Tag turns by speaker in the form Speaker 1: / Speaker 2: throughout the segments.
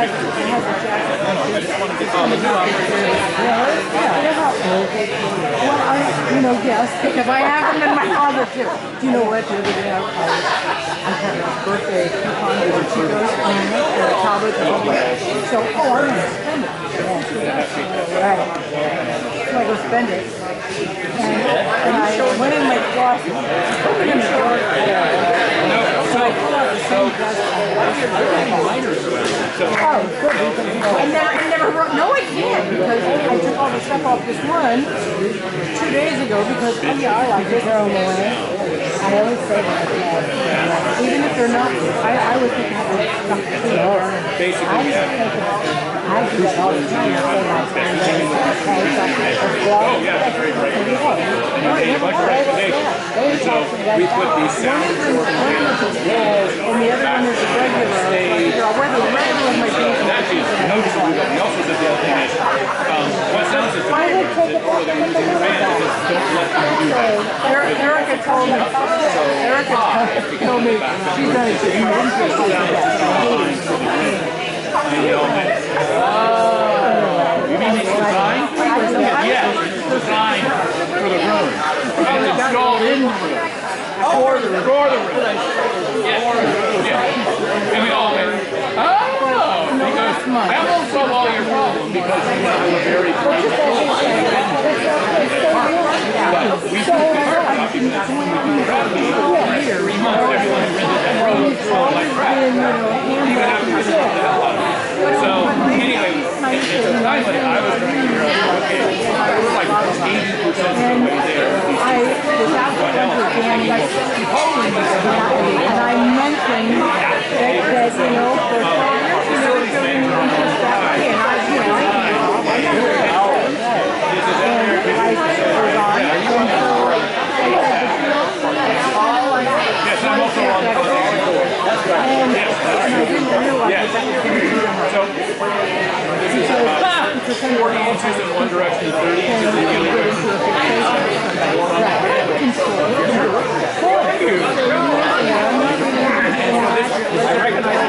Speaker 1: has a jacket.
Speaker 2: I just want to get the new opportunity.
Speaker 1: Well, yes, because I have them in my closet too. Do you know what? The other day I had a birthday coupon for Chico's and a Talbot. So, I'm going to spend it. Right. So I go spend it. And I went in my closet, opened in the door. So I pull out the same dress. Oh, good. I never wrote. No, I can't because I took all the stuff off this one 2 days ago because, I like it. They're on the way. I always say that. Even if they're not, I would think I would stuff to do.
Speaker 2: Basically,
Speaker 3: I do that all the time.
Speaker 2: So we put these sound
Speaker 1: and the other one is a regular. I'll wear the regular with my jeans.
Speaker 2: Actually, noticeable. We also said the other thing is, what sounds is
Speaker 3: I would take it back and look at that.
Speaker 1: Erica told me. She's done it too.
Speaker 2: You mean it's designed? Yes, it's designed for the room. And it's installed in the room. For the room. Yeah. And we all went, because that won't solve all your problems because you have a very close So anyway, it's a time when I was trying to figure out, okay, we're like 80% of the way there.
Speaker 1: And I mentioned that for 4 years you never showed any interest that way. And I
Speaker 2: Yes, I'm also on the So this is about 40 inches in one direction and 30 inches in the other direction. I recognize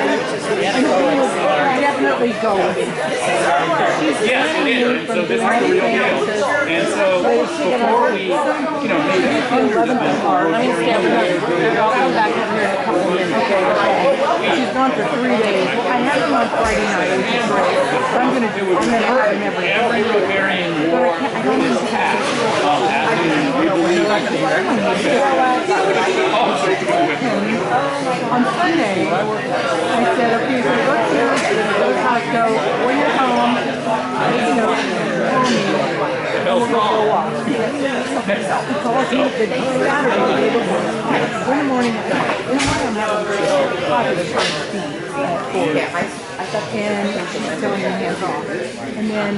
Speaker 1: definitely go with it.
Speaker 2: Yes, it is. So this is the real deal. And so before we, maybe a few years ago,
Speaker 1: I'll come back over here in a couple of minutes. Okay. She's gone for 3 days. I have them on Friday night, which is great. But I'm going to do it. I'm going to have them
Speaker 2: every Rotarian war
Speaker 1: I don't need to have on Sunday, I said, okay, so go to Costco, when you're home, call me. We'll go for a walk. He calls me the Saturday, in the morning, I'm having a positive and telling me hands off. And then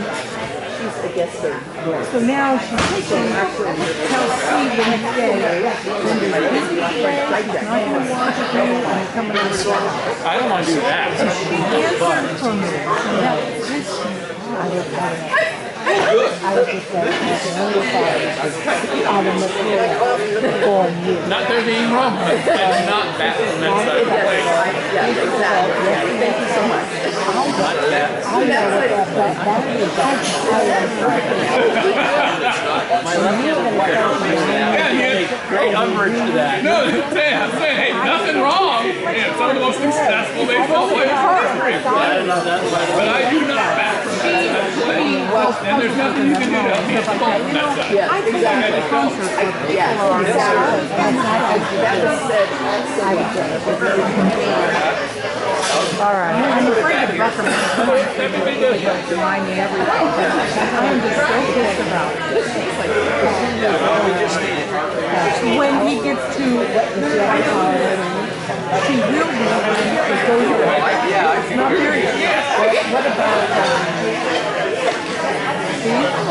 Speaker 1: she's the guest third. So now she's taking, tells Steve the next day, when there's busy today, he's not going to watch it, and I'm coming over to watch.
Speaker 2: I don't want to do that.
Speaker 1: So she answered for me. And that was this.
Speaker 3: I was just saying,
Speaker 2: Not there's anything wrong with it. It's not that on that side of the place.
Speaker 4: Yeah, exactly. Thank you so much.
Speaker 2: Not that. Yeah, he had great umbrage to that. No, I'm saying, hey, nothing wrong. Some of the most successful baseball players in history. But I do not back from that play. And there's nothing you can do to help me from that side.
Speaker 4: Yeah, exactly. Yeah, that was said.
Speaker 1: All right. I'm afraid of Bucker remind me everything. I am just so pissed about it. When he gets to she will be when it goes away. It's not very good. What about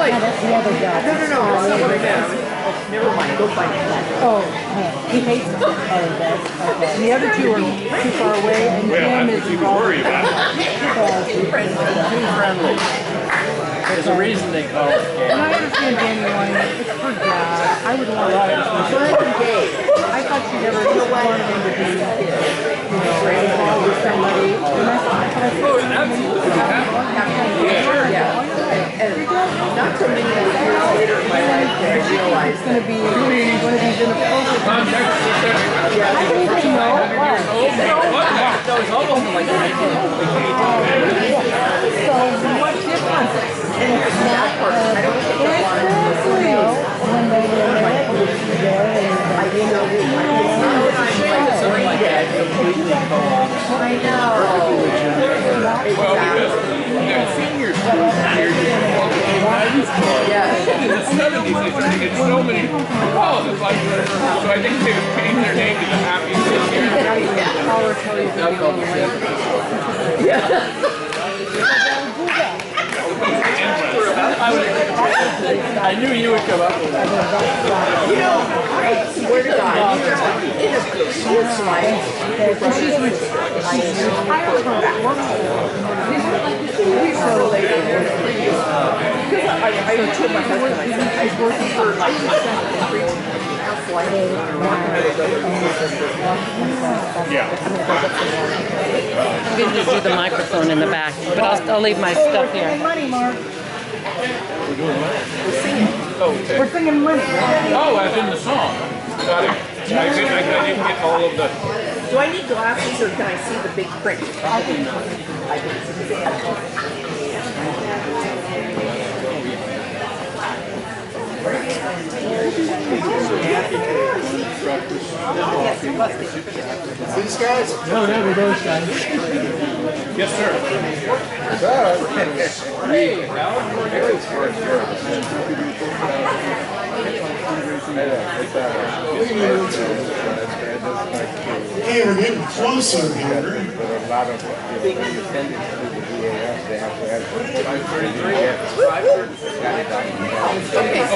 Speaker 3: that's the other guy.
Speaker 4: No. Never mind. Go find it.
Speaker 3: Oh, he hates them. Oh, he does. Okay.
Speaker 1: the other two are too far away, and Jim is
Speaker 2: You can worry about it.
Speaker 4: Too friendly.
Speaker 2: There's a reason they call it.
Speaker 1: And I understand Danny wanting it. It's for God. I would want it.
Speaker 4: Friend and gay.
Speaker 1: I thought she never wanted him to be, involved with somebody. And
Speaker 4: not so many years later in my life did I realize
Speaker 1: it's going to be one of these inappropriate
Speaker 2: Mom, check.
Speaker 3: I didn't even know it was.
Speaker 4: no, it's almost like
Speaker 3: So
Speaker 1: what difference?
Speaker 3: it's not
Speaker 4: I don't think I wanted to
Speaker 3: when they were there,
Speaker 4: I didn't know my dad completely co-op. I know.
Speaker 2: Well, because they're seniors in the 70s, they started to get so many calls. It's like, so I think they changed their name to the Happy Senior.
Speaker 4: I knew you would come up with that. You know, I swear to God, it is like I told my husband, I was working for
Speaker 5: I'm going to just do the microphone in the back, but I'll leave my stuff here.
Speaker 1: Money, Mark.
Speaker 2: We're doing what?
Speaker 1: We're singing money.
Speaker 2: Oh, as in the song. Got it. I didn't get all of the...
Speaker 4: do I need glasses or can I see the big print? Probably not. I can see the
Speaker 6: These guys?
Speaker 1: No, never those guys.
Speaker 2: Yes, sir.
Speaker 6: Hey, we're getting closer here.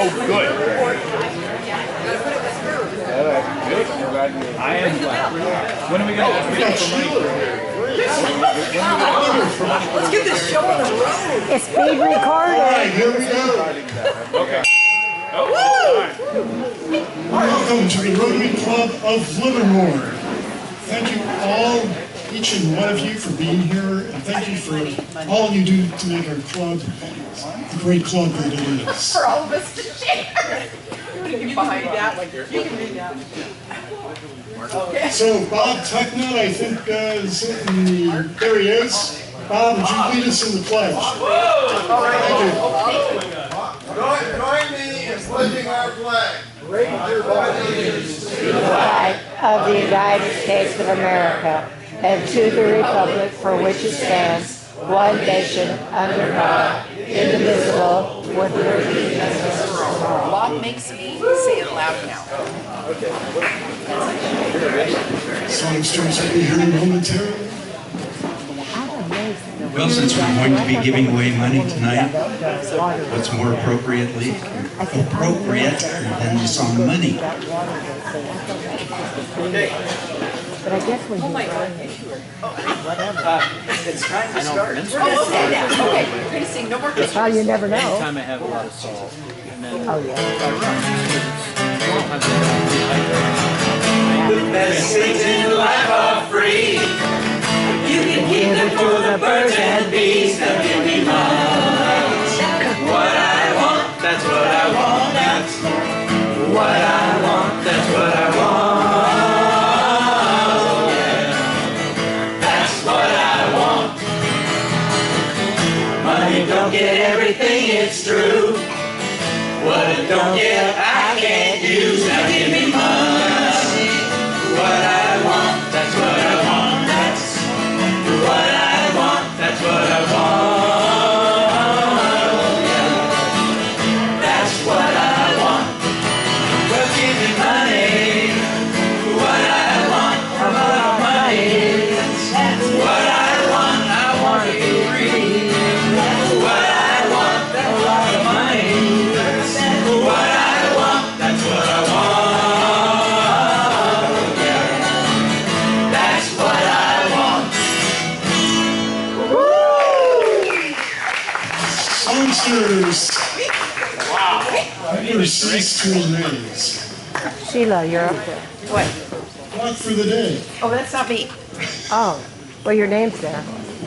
Speaker 2: Oh, good. I am glad. When are we going to ask people for money?
Speaker 4: Let's get this show on the road.
Speaker 3: it's being recorded.
Speaker 6: All right, here we go.
Speaker 2: Okay. Oh,
Speaker 6: Welcome to the Rotary Club of Livermore. Thank you all, each and one of you, for being here, and thank you for all you do to make our club the great club that it is.
Speaker 4: For all of us to share. You can behind that. You can read that. Okay.
Speaker 6: So Bob Tucknut, I think, is in the, there he is. Bob, would you lead us in the pledge? Thank you.
Speaker 7: Join me in pledging our flag.
Speaker 3: To the flag of the United States of America and to the republic for which it stands, one nation, under God, indivisible, with liberty and justice for all.
Speaker 4: Bob makes me say it loud now.
Speaker 6: Songsters will be here momentarily.
Speaker 8: Well, since we're going to be giving away money tonight, what's more appropriate than the song Money?
Speaker 3: But I guess when you
Speaker 4: It's time to start. Okay, we're going to sing no more Christmas.
Speaker 3: well, you never know.
Speaker 9: Anytime I have a lot of salt. And then
Speaker 3: Oh, yeah.
Speaker 9: the best things in life are free. You can keep them for the birds and bees. They'll give me money. What I want, that's what I want. That's what I want. That's what I want. Yeah. That's what I want. Money don't get everything, it's true. What it don't get, I can't use. Now give me money. What I want, that's what I want. That's what I want. That's what I want. Yeah. That's what I want. Well, give me money. What I want, a lot of money. That's what I want to be free. What I want, a lot of money. What I want, that's what I want. Yeah. That's what I want.
Speaker 6: Songsters, never cease to amaze.
Speaker 3: Sheila, you're up there.
Speaker 4: What?
Speaker 6: Talk for the day.
Speaker 4: Oh, that's not me.
Speaker 3: Oh, well, your name's there.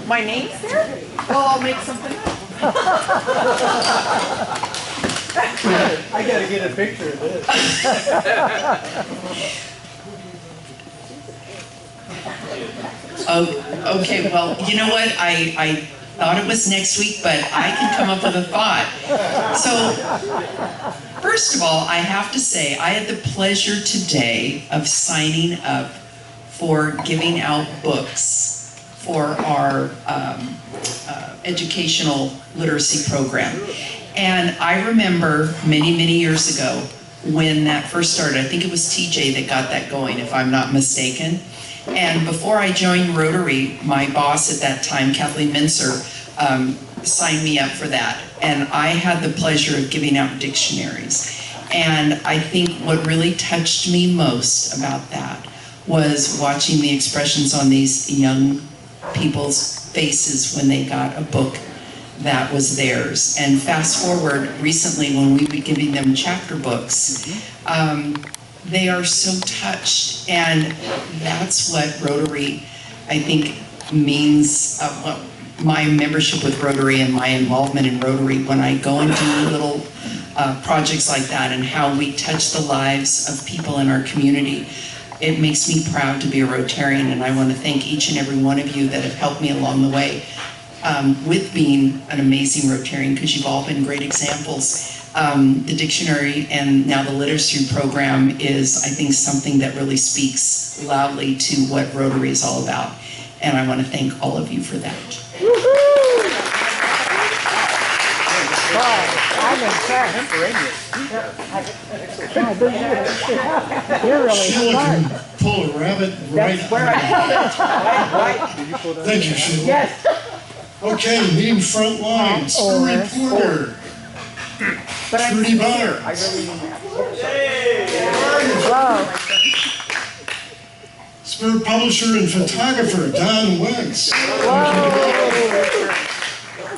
Speaker 4: My name's there? Well, I'll make something up.
Speaker 10: I gotta get a picture of this.
Speaker 11: Oh, okay, well, you know what? I thought it was next week, but I can come up with a thought. So, first of all, I have to say, I had the pleasure today of signing up for giving out books for our educational literacy program. And I remember many, many years ago when that first started, I think it was TJ that got that going, if I'm not mistaken. And before I joined Rotary, my boss at that time, Kathleen Mincer, signed me up for that. And I had the pleasure of giving out dictionaries. And I think what really touched me most about that was watching the expressions on these young people's faces when they got a book that was theirs. And fast forward, recently when we were giving them chapter books, they are so touched, and that's what Rotary, I think, means, my membership with Rotary and my involvement in Rotary, when I go and do little projects like that and how we touch the lives of people in our community, it makes me proud to be a Rotarian, and I want to thank each and every one of you that have helped me along the way with being an amazing Rotarian, because you've all been great examples. The dictionary and now the literacy program is, I think, something that really speaks loudly to what Rotary is all about. And I want to thank all of you for that.
Speaker 3: I'm impressed. You're really
Speaker 6: Sheila
Speaker 3: smart.
Speaker 6: can pull a rabbit right out. Thank you, Sheila.
Speaker 3: Yes.
Speaker 6: Okay, leading front line, school reporter.
Speaker 4: But I'm
Speaker 6: Trudy
Speaker 4: here. I
Speaker 6: Barnes.
Speaker 4: really mean that.
Speaker 3: Whoa.
Speaker 6: Spirit publisher and photographer, Don Wentz.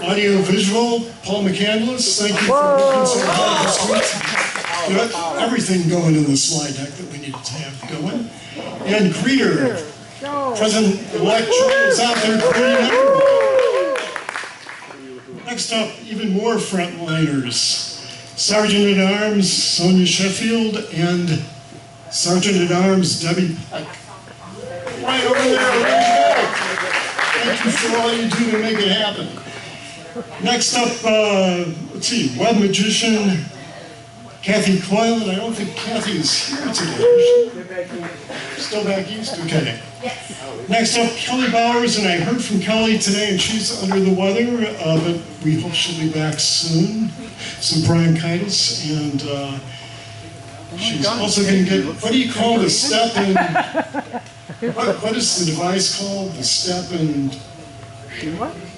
Speaker 6: Audio visual, Paul McCandless. Thank you for making some got everything going in the slide deck that we needed to have going. And greeter, President-elect is out there greeting everyone. Next up, even more frontliners. Sergeant-at-Arms Sonia Sheffield and Sergeant-at-Arms Debbie Peck. Right over there, ready to go. Thank you for all you do to make it happen. Next up, let's see, web magician Kathy Coyle, and I don't think Kathy is here today. Still back east? Okay. Next up, Kelly Bowers, and I heard from Kelly today, and she's under the weather, but we hope she'll be back soon. Some bronchitis, and she's also going to get, what do you call the step in, what is the device called? The step and...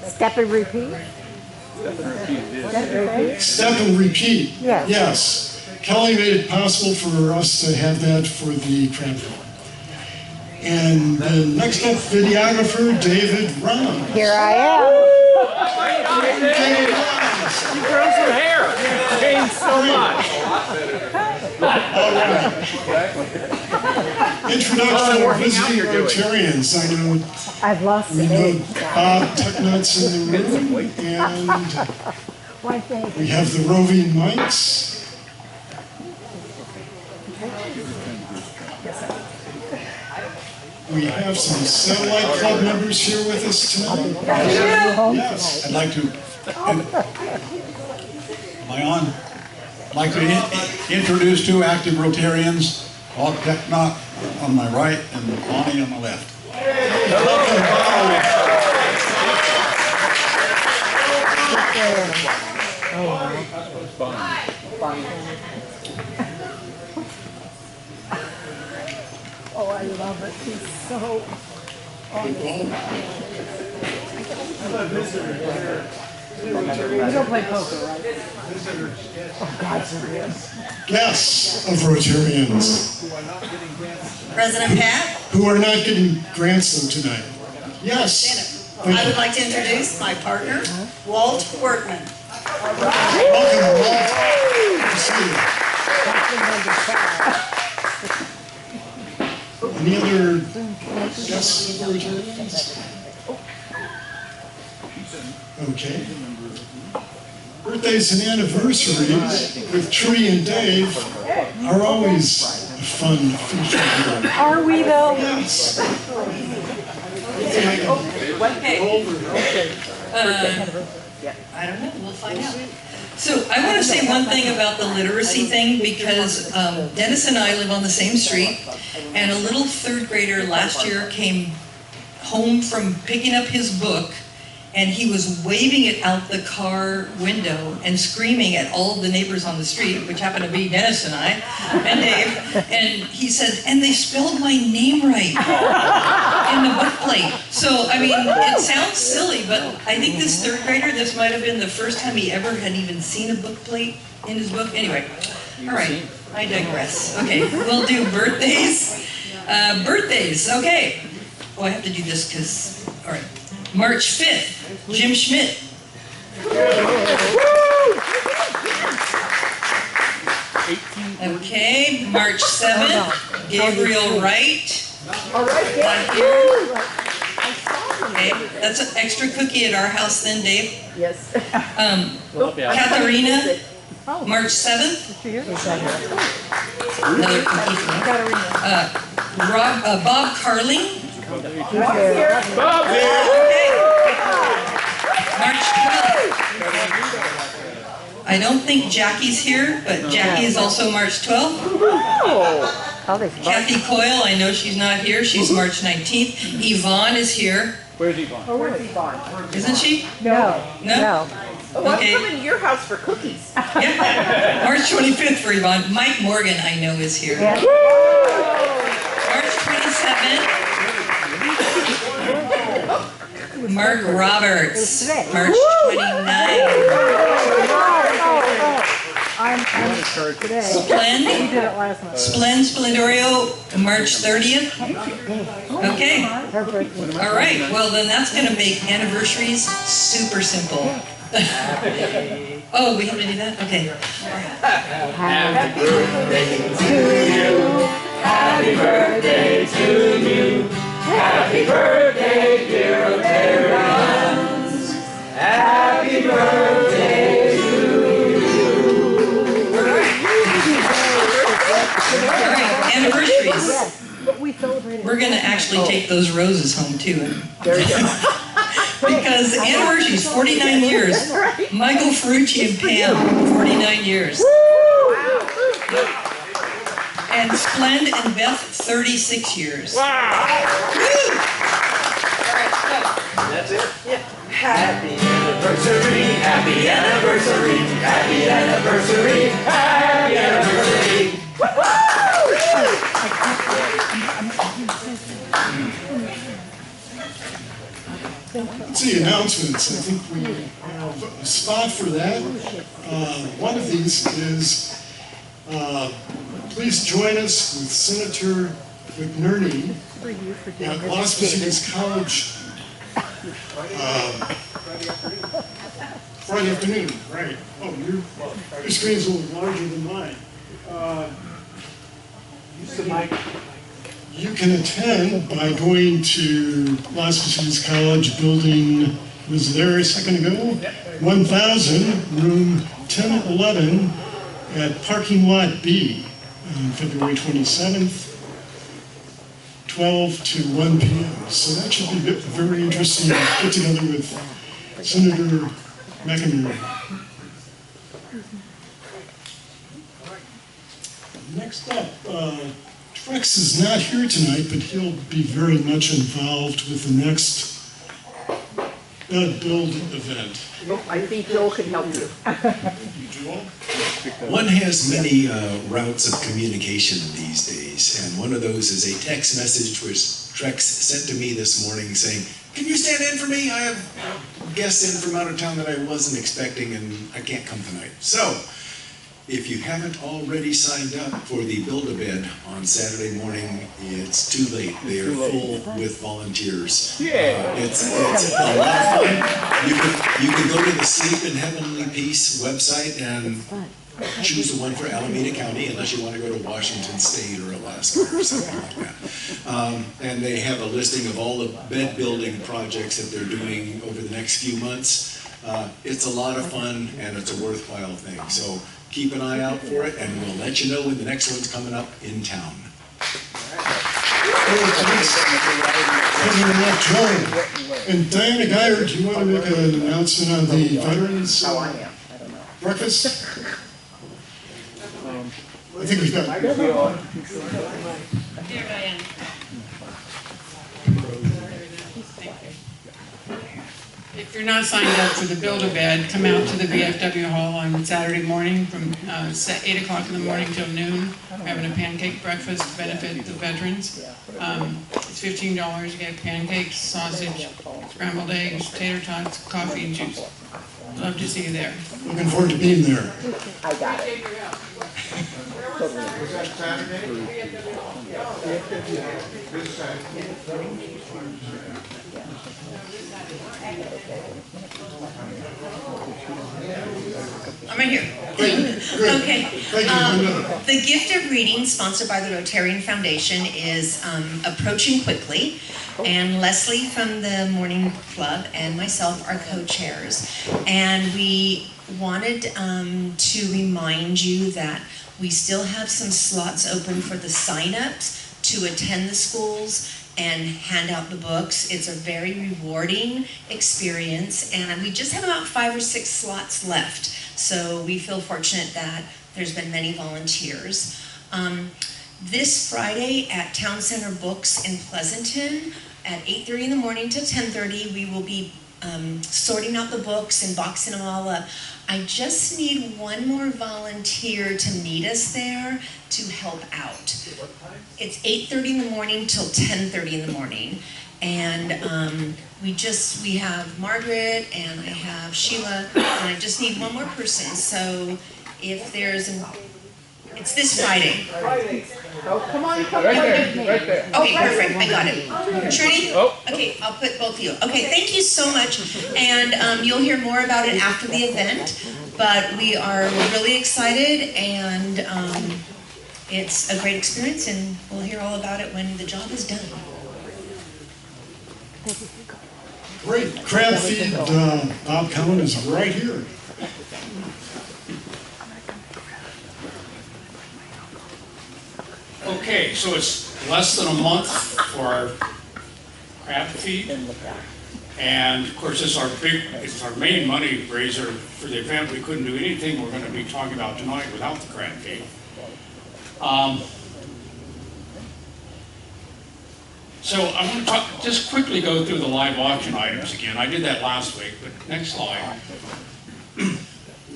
Speaker 3: Step and repeat?
Speaker 6: Step and repeat.
Speaker 3: Yes.
Speaker 6: Yes. Kelly made it possible for us to have that for the craft room. And then next up, videographer David Ron.
Speaker 3: Here I am.
Speaker 2: You grown some hair. You've changed so much.
Speaker 6: All right. Introduction of visiting Rotarians. I know
Speaker 3: I've lost
Speaker 6: we
Speaker 3: the
Speaker 6: know
Speaker 3: name.
Speaker 6: Bob Tucknuts in the room, and we have the roving mics. We have some satellite club members here with us tonight. Yes.
Speaker 10: I'd like to, am I on? I'd like to introduce two active Rotarians, Bob Technot on my right and Bonnie on my left.
Speaker 3: Oh, I love it. He's so
Speaker 1: You don't play poker, right?
Speaker 3: Oh, God, serious.
Speaker 6: Guests of Rotarians
Speaker 12: President Pat,
Speaker 6: who are not getting grants though tonight. Yes.
Speaker 12: I would like to introduce my partner, Walt Workman.
Speaker 6: Welcome, Walt. Good to see you. Any other guests of the Rotarians? Okay. Birthdays and anniversaries with Tree and Dave are always a fun feature here.
Speaker 1: Are we though?
Speaker 6: Yes.
Speaker 12: I don't know, we'll find out. So I want to say one thing about the literacy thing, because Dennis and I live on the same street, and a little third grader last year came home from picking up his book, and he was waving it out the car window and screaming at all of the neighbors on the street, which happened to be Dennis and I, and Dave, and he said, and they spelled my name right in the book plate. So, I mean, it sounds silly, but I think this third grader, this might have been the first time he ever had even seen a book plate in his book. Anyway, all right, I digress. Okay, we'll do birthdays. Birthdays, okay. Oh, I have to do this because, all right. March 5th, Jim Schmidt. Okay, March 7th, Gabriel Wright. Not here. Okay, that's an extra cookie at our house then, Dave.
Speaker 1: Yes.
Speaker 12: Katharina, March 7th. Another cookie for me. Bob Carling.
Speaker 2: Bob here.
Speaker 12: March 12th. I don't think Jackie's here, but Jackie is also March 12th. Kathy Coyle, I know she's not here. She's March 19th. Yvonne is here.
Speaker 2: Where's Yvonne?
Speaker 1: Oh, where's Yvonne?
Speaker 12: Isn't she?
Speaker 1: No.
Speaker 12: No?
Speaker 4: Well,
Speaker 12: Okay.
Speaker 4: I'm coming to your house for cookies.
Speaker 12: Yeah. March 25th for Yvonne. Mike Morgan, I know, is here.
Speaker 1: Yeah.
Speaker 12: March 27th. Mark Roberts, March 29th.
Speaker 1: I'm today.
Speaker 12: Splen,
Speaker 1: We did it last night.
Speaker 12: Splendorio, March 30th. Okay.
Speaker 1: Her birthday.
Speaker 12: All right. Well, then that's going to make anniversaries super simple. Oh, we have to do that? Okay.
Speaker 9: Happy birthday to you. Happy birthday to you. Happy birthday, dear Rotarians. Happy birthday to you.
Speaker 12: All right. Anniversaries.
Speaker 1: But we celebrated.
Speaker 12: We're going to actually take those roses home too. There you go. Because anniversaries, 49 years. Michael Ferrucci and Pam, 49 years. And Splend and Beth, 36 years.
Speaker 9: Wow. That's it? Yeah. Happy anniversary, happy anniversary, happy anniversary, happy anniversary.
Speaker 6: Let's see, announcements. I think we have a spot for that. One of these is, please join us with Senator McNerney at Las Positas College Friday afternoon. Right. Oh, your screen's a little larger than mine. Use the mic. You can attend by going to Las Positas College building, was there a second ago? 1000, room 1011 at parking lot B on February 27th, 12 to 1 p.m. So that should be a very interesting get together with Senator McNerney. Next up, Trex is not here tonight, but he'll be very much involved with the next bed build event.
Speaker 4: I think Joel can help you.
Speaker 6: Joel?
Speaker 13: One has many routes of communication these days, and one of those is a text message which Trex sent to me this morning saying, "Can you stand in for me? I have guests in from out of town that I wasn't expecting and I can't come tonight." So, if you haven't already signed up for the Build-A-Bed on Saturday morning, it's too late. They are full with volunteers. It's a lot of fun. You can go to the Sleep in Heavenly Peace website and choose the one for Alameda County unless you want to go to Washington State or Alaska or something like that. And they have a listing of all the bed building projects that they're doing over the next few months. It's a lot of fun and it's a worthwhile thing. So keep an eye out for it and we'll let you know when the next one's coming up in town.
Speaker 6: Thank you very much, Joe. And Diana Geyer, do you want to make an announcement on the Veterans Breakfast? I think we've got.
Speaker 14: Here, Diane. If you're not signed up for the Build-A-Bed, come out to the VFW Hall on Saturday morning from 8 o'clock in the morning till noon. We're having a pancake breakfast to benefit the veterans. It's $15. You get pancakes, sausage, scrambled eggs, tater tots, coffee, and juice. Love to see you there.
Speaker 6: Looking forward to being there.
Speaker 4: I got it.
Speaker 15: I'm right here. Okay. The gift of reading, sponsored by the Rotarian Foundation, is approaching quickly, and Leslie from the Morning Club and myself are co-chairs, and we wanted to remind you that we still have some slots open for the sign-ups to attend the schools and hand out the books. It's a very rewarding experience, and we just have about 5 or 6 slots left. So we feel fortunate that there's been many volunteers. This Friday at Town Center Books in Pleasanton at 8:30 in the morning till 10:30, we will be sorting out the books and boxing them all up. I just need one more volunteer to meet us there to help out. It's 8:30 in the morning till 10:30 in the morning. And we have Margaret and I have Sheila, and I just need one more person. So if there's it's this Friday.
Speaker 4: Oh, come on.
Speaker 2: Right there.
Speaker 15: Okay, perfect, I got it. Trudy?
Speaker 2: Oh.
Speaker 15: Okay, I'll put both of you. Okay, thank you so much. And you'll hear more about it after the event, but we are really excited, and it's a great experience, and we'll hear all about it when the job is done.
Speaker 6: Great. Crab feed Bob Cowan is right here.
Speaker 16: Okay, so it's less than a month for our crab feed, and of course it's our main money raiser for the event. We couldn't do anything we're going to be talking about tonight without the crab feed. So I want to just quickly go through the live auction items again. I did that last week, but next slide.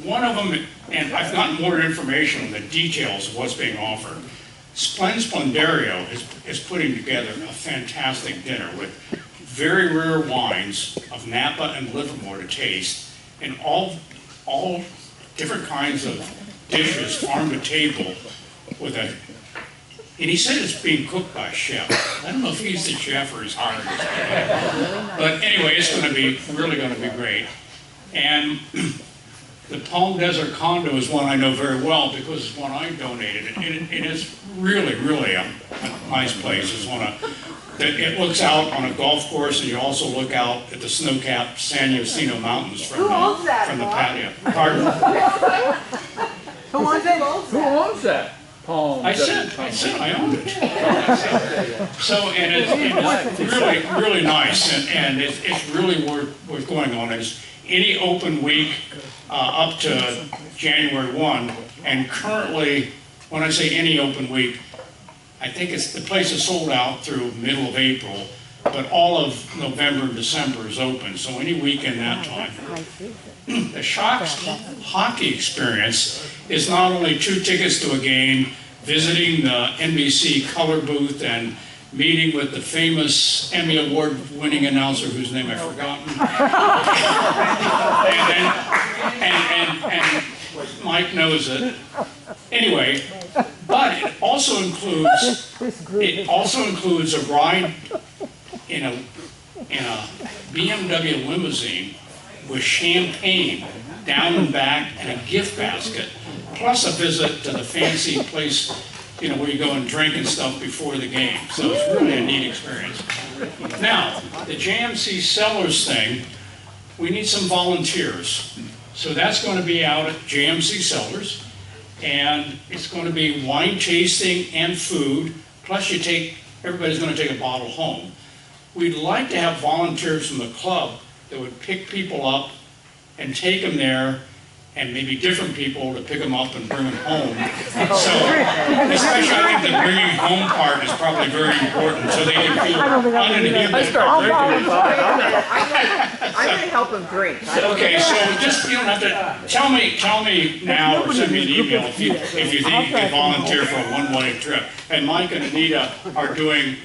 Speaker 16: One of them, and I've gotten more information on the details of what's being offered. Splendario is putting together a fantastic dinner with very rare wines of Napa and Livermore to taste, and all different kinds of dishes farm to table with a. And he said it's being cooked by a chef. I don't know if he's the chef or he's hired. But anyway, it's going to be really going to be great. And the Palm Desert Condo is one I know very well because it's one I donated. It is really, really a nice place. It's one it looks out on a golf course, and you also look out at the snow-capped San Jacinto Mountains from the patio. Pardon?
Speaker 1: Who owns it?
Speaker 2: Who owns that?
Speaker 16: I said I owned it. So, and it's really, really nice, and it's really worth going on. It's any open week up to January 1, and currently, when I say any open week, I think the place is sold out through middle of April, but all of November and December is open, so any weekend that time. The Shocks hockey experience is not only 2 tickets to a game, visiting the NBC color booth and meeting with the famous Emmy Award-winning announcer whose name I've forgotten. and Mike knows it. Anyway, but it also includes a ride in a BMW limousine with champagne down and back and a gift basket, plus a visit to the fancy place, where you go and drink and stuff before the game. So it's really a neat experience. Now, the JMC Cellars thing, we need some volunteers. So that's going to be out at JMC Cellars, and it's going to be wine tasting and food, plus everybody's going to take a bottle home. We'd like to have volunteers from the club that would pick people up and take them there, and maybe different people to pick them up and bring them home. So, especially I think the bringing home part is probably very important, so they can feel uninhibited.
Speaker 4: I'm going to help him drink.
Speaker 16: Okay, so just, you don't have to, tell me now or send me an email if you think you can volunteer for a one-way trip. And Mike and Anita are doing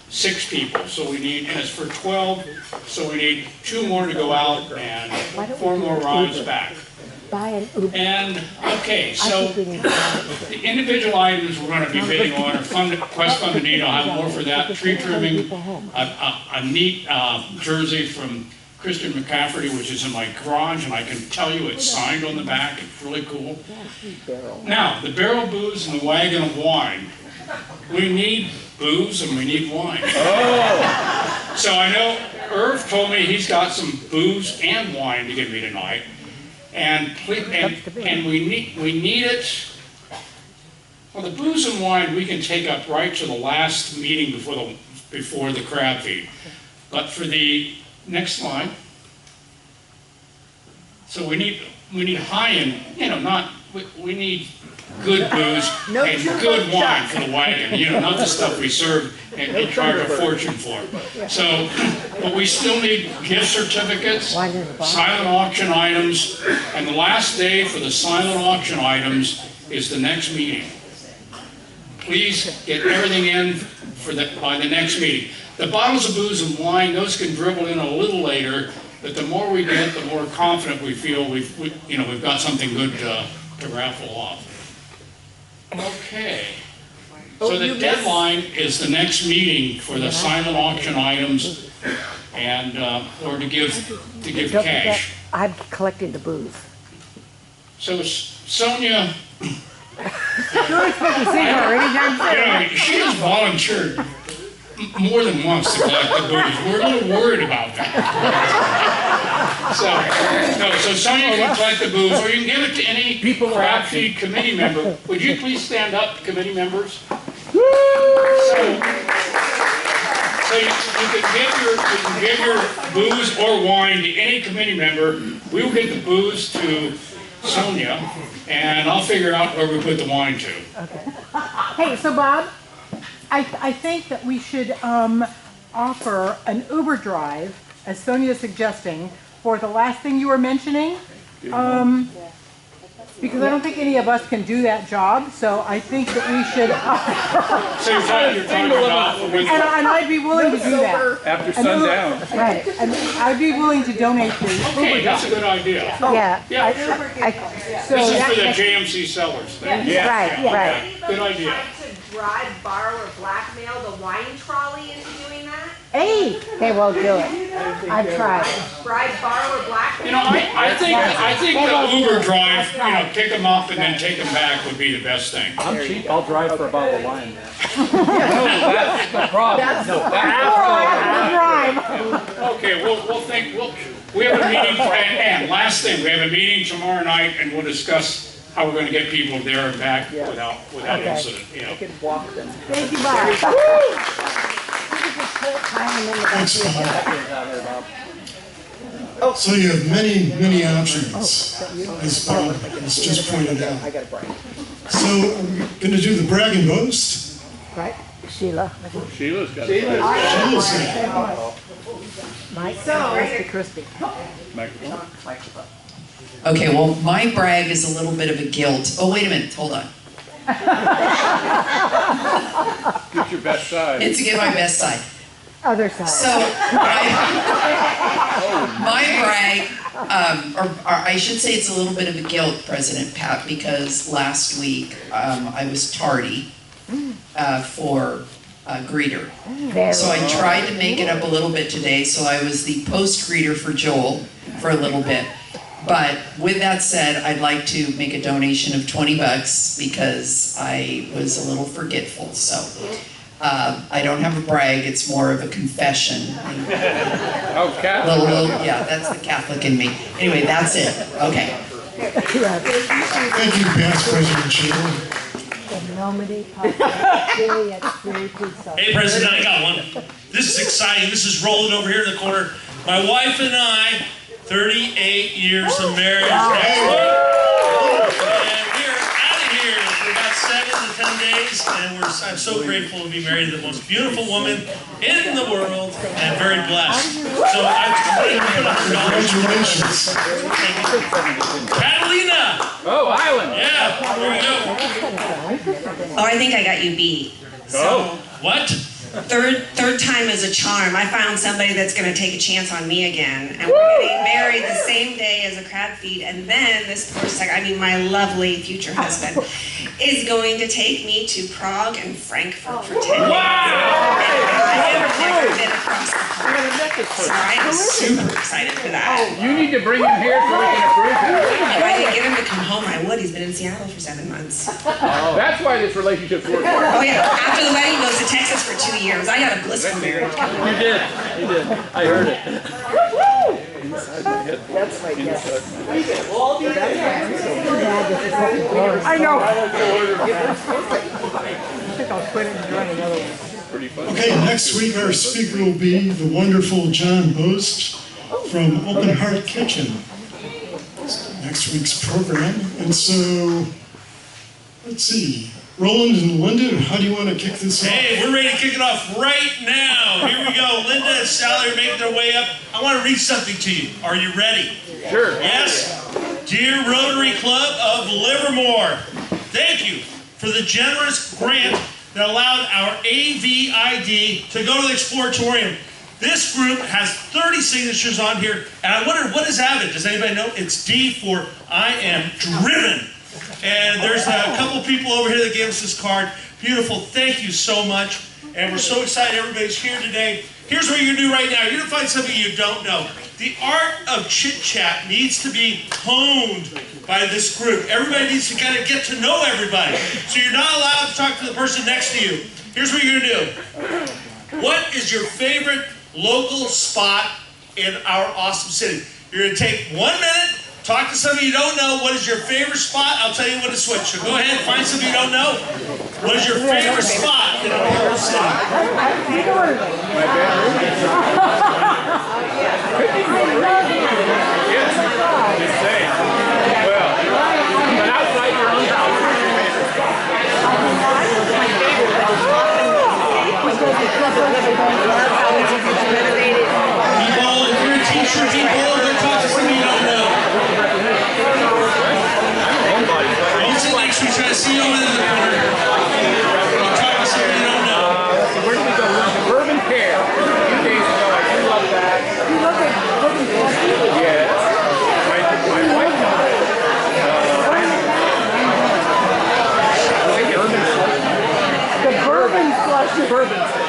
Speaker 16: 6 people, so we need, and it's for 12, so we need 2 more to go out and 4 more rides back. And, okay, so the individual items we're going to be bidding on are Quest Fund and Need. I'll have more for that. Tree trimming, a neat jersey from Kristen McCafferty, which is in my garage, and I can tell you it's signed on the back. It's really cool. Now, the barrel booze and the wagon of wine. We need booze and we need wine. Oh. So I know Irv told me he's got some booze and wine to give me tonight. And we need it. Well, the booze and wine we can take up right to the last meeting before the crab feed. But for the next slide, so we need high end, we need good booze and good wine for the wagon. Not the stuff we serve and charge a fortune for. So, but we still need gift certificates, silent auction items, and the last day for the silent auction items is the next meeting. Please get everything in by the next meeting. The bottles of booze and wine, those can dribble in a little later, but the more we get, the more confident we feel we've got something good to raffle off. Okay. So the deadline is the next meeting for the silent auction items, and or to give cash.
Speaker 3: I'm collecting the booze.
Speaker 16: So Sonia,
Speaker 1: You're supposed to see her anytime soon.
Speaker 16: she has volunteered more than once to collect the booze. We're a little worried about that. So Sonia can collect the booze, or you can give it to any crab feed committee member. Would you please stand up, committee members? So you can give your booze or wine to any committee member. We will get the booze to Sonia, and I'll figure out where we put the wine to.
Speaker 1: Okay. Hey, so Bob, I think that we should offer an Uber drive, as Sonia is suggesting, for the last thing you were mentioning. Because I don't think any of us can do that job, so I think that we should.
Speaker 16: So you're talking about
Speaker 1: and I'd be willing to do that.
Speaker 2: After sundown.
Speaker 1: Right, and I'd be willing to donate the
Speaker 16: Okay, that's a good idea.
Speaker 1: Yeah.
Speaker 16: So this is for the JMC Cellars thing.
Speaker 3: Yeah. Right.
Speaker 16: Good idea.
Speaker 17: Bribe, borrow, or blackmail the wine trolley into doing that?
Speaker 3: Hey, they won't do it. I've tried.
Speaker 17: Bribe, borrow, or blackmail?
Speaker 16: I think the Uber drive, pick them up and then take them back would be the best thing.
Speaker 2: I'm cheap. I'll drive for a bottle of wine. No, that's the problem.
Speaker 16: Okay, we'll think. We have a meeting, and last thing, we have a meeting tomorrow night, and we'll discuss how we're going to get people there and back without incident.
Speaker 4: I can walk them.
Speaker 1: Thank you, Bob.
Speaker 6: So you have many options, as Bob has just pointed out. So I'm going to do the brag and boast.
Speaker 3: Right, Sheila.
Speaker 2: Sheila's got it.
Speaker 3: Mr. Crispy.
Speaker 11: Okay, well, my brag is a little bit of a guilt. Oh, wait a minute, hold on.
Speaker 2: Get your best side.
Speaker 11: It's to get my best side.
Speaker 3: Other side.
Speaker 11: So, my brag, or I should say it's a little bit of a guilt, President Pat, because last week I was tardy for greeter. So I tried to make it up a little bit today, so I was the post greeter for Joel for a little bit. But with that said, I'd like to make a donation of $20 because I was a little forgetful. So I don't have a brag, it's more of a confession.
Speaker 2: Oh, Catholic.
Speaker 11: Yeah, that's the Catholic in me. Anyway, that's it. Okay.
Speaker 6: Thank you, past President Schill.
Speaker 18: Hey, President, I got one. This is exciting. This is rolling over here in the corner. My wife and I, 38 years of marriage next week. And we're out of here for about 7 to 10 days. And I'm so grateful to be married to the most beautiful woman in the world and very blessed. So I'm
Speaker 6: Congratulations.
Speaker 18: Catalina!
Speaker 2: Oh, Island.
Speaker 18: Yeah, there we go.
Speaker 17: Oh, I think I got you beat.
Speaker 18: Oh, what?
Speaker 17: Third time is a charm. I found somebody that's going to take a chance on me again. And we're getting married the same day as a crab feed. And then this person, my lovely future husband, is going to take me to Prague and Frankfurt for 10 days.
Speaker 2: Wow!
Speaker 17: And I have never been across the pond. So I am super excited for that.
Speaker 2: You need to bring him here so we can approve him.
Speaker 17: If I could get him to come home, I would. He's been in Seattle for 7 months.
Speaker 2: Oh. That's why this relationship's working.
Speaker 17: Oh yeah, after the wedding, he goes to Texas for 2 years. I got a blissful marriage.
Speaker 2: You did. I heard it.
Speaker 1: That's my guess. I know. I think I'll quit and join another one.
Speaker 6: Okay, next week our speaker will be the wonderful John Host from Open Heart Kitchen. Next week's program. And so, let's see. Roland and Linda, how do you want to kick this off?
Speaker 18: Hey, we're ready to kick it off right now. Here we go. Linda and Sally are making their way up. I want to read something to you. Are you ready?
Speaker 2: Sure.
Speaker 18: Yes? Dear Rotary Club of Livermore, thank you for the generous grant that allowed our AVID to go to the Exploratorium. This group has 30 signatures on here, and I wonder, what is AVID? Does anybody know? It's D for I am driven. And there's a couple people over here that gave us this card. Beautiful. Thank you so much. And we're so excited everybody's here today. Here's what you're going to do right now. You're going to find something you don't know. The art of chit-chat needs to be honed by this group. Everybody needs to kind of get to know everybody. So you're not allowed to talk to the person next to you. Here's what you're going to do. What is your favorite local spot in our awesome city? You're going to take 1 minute. Talk to somebody you don't know. What is your favorite spot? I'll tell you when to switch. So go ahead and find somebody you don't know. What is your favorite spot in our whole city?
Speaker 2: Just saying. Well, but outside your own house.
Speaker 18: People, if you're a teacher, people, go talk to somebody you don't know. Don't sit next to each other. See you over there in the corner. Go talk to somebody you don't know.
Speaker 2: Where did we go? Suburban Care. A few days ago, I do love that.
Speaker 1: You look at Urban Care?
Speaker 2: Yes. My wife knows it.
Speaker 1: The bourbon slush.
Speaker 2: Bourbon slush.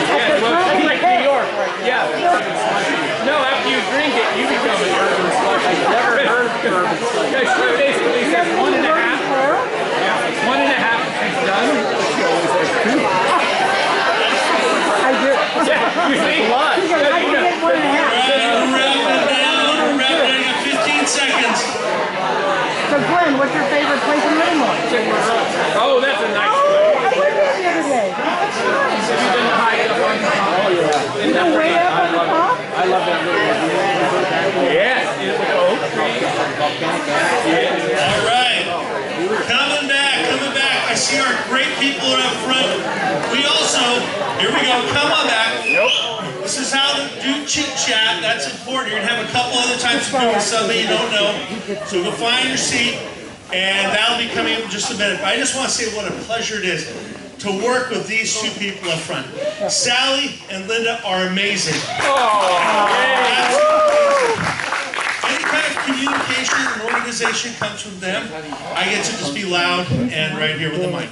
Speaker 2: Yeah, well, it's like New York. Yeah. No, after you drink it, you become a bourbon slush. I've never heard of bourbon slush. Yeah, she basically says 1.5. Yeah, 1.5 is done. She always says 2.
Speaker 1: I do.
Speaker 2: Yeah, you see?
Speaker 1: I can get 1.5.
Speaker 18: We're wrapping up 15 seconds.
Speaker 1: So Glenn, what's your favorite place in Livermore?
Speaker 2: Oh, that's a nice place.
Speaker 1: I went there the other day.
Speaker 2: Have you been hiked up on the top? Oh, yeah.
Speaker 1: Isn't it way up on the top?
Speaker 2: I love that little. Yes, it's an oak tree.
Speaker 18: All right. Coming back. I see our great people are up front. We also, here we go, come on back.
Speaker 2: Nope.
Speaker 18: This is how to do chit chat. That's important. You're going to have a couple other times to do with somebody you don't know. So go find your seat, and that'll be coming up in just a minute. But I just want to say what a pleasure it is to work with these two people up front. Sally and Linda are amazing.
Speaker 2: Oh,
Speaker 18: Any kind of communication and organization comes from them. I get to just be loud and right here with the mic.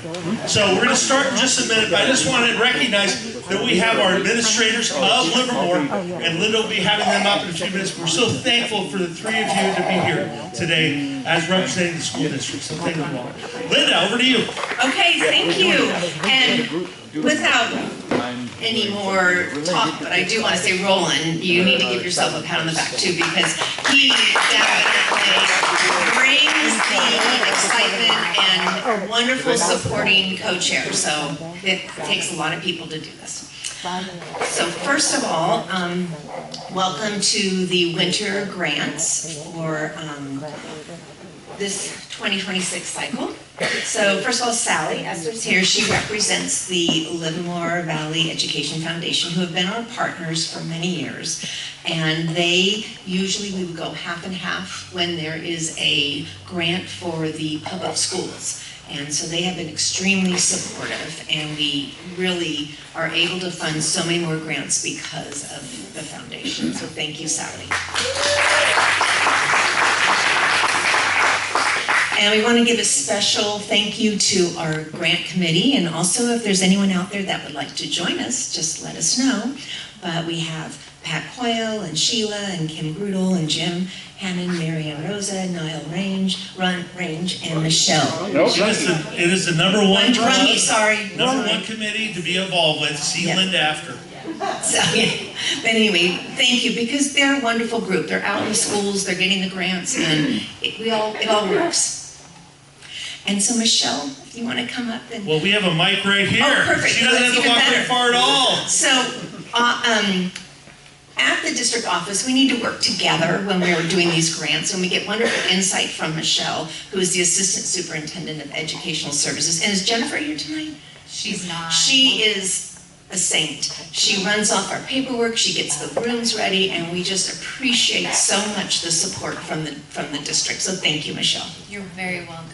Speaker 18: So we're going to start in just a minute, but I just want to recognize that we have our administrators of Livermore, and Linda will be having them up in a few minutes. We're so thankful for the three of you to be here today as representing the school district. So thank you all. Linda, over to you.
Speaker 15: Okay, thank you. And without any more talk, but I do want to say, Roland, you need to give yourself a pat on the back too, because he definitely brings the excitement and wonderful supporting co-chair. So it takes a lot of people to do this. So first of all, welcome to the winter grants for this 2026 cycle. So first of all, Sally Esther's here. She represents the Livermore Valley Education Foundation, who have been our partners for many years. And they, usually we would go half and half when there is a grant for the public schools. And so they have been extremely supportive, and we really are able to fund so many more grants because of the foundation. So thank you, Sally. And we want to give a special thank you to our grant committee, and also if there's anyone out there that would like to join us, just let us know. But we have Pat Hoyle and Sheila and Kim Grudel and Jim Hannon, Marianne Rosa, Niall Range, and Michelle.
Speaker 18: It is the number one
Speaker 15: Rungy, sorry.
Speaker 18: Number one committee to be involved with. See Linda after.
Speaker 15: So, yeah. But anyway, thank you, because they're a wonderful group. They're out in the schools, they're getting the grants, and it all works. And so, Michelle, if you want to come up and...
Speaker 18: Well, we have a mic right here.
Speaker 15: Oh, perfect.
Speaker 18: She doesn't have to walk very far at all.
Speaker 15: So, at the district office, we need to work together when we are doing these grants, and we get wonderful insight from Michelle, who is the Assistant Superintendent of Educational Services. And is Jennifer here tonight?
Speaker 19: She's not.
Speaker 15: She is a saint. She runs off our paperwork, she gets the rooms ready, and we just appreciate so much the support from the district. So thank you, Michelle.
Speaker 19: You're very welcome.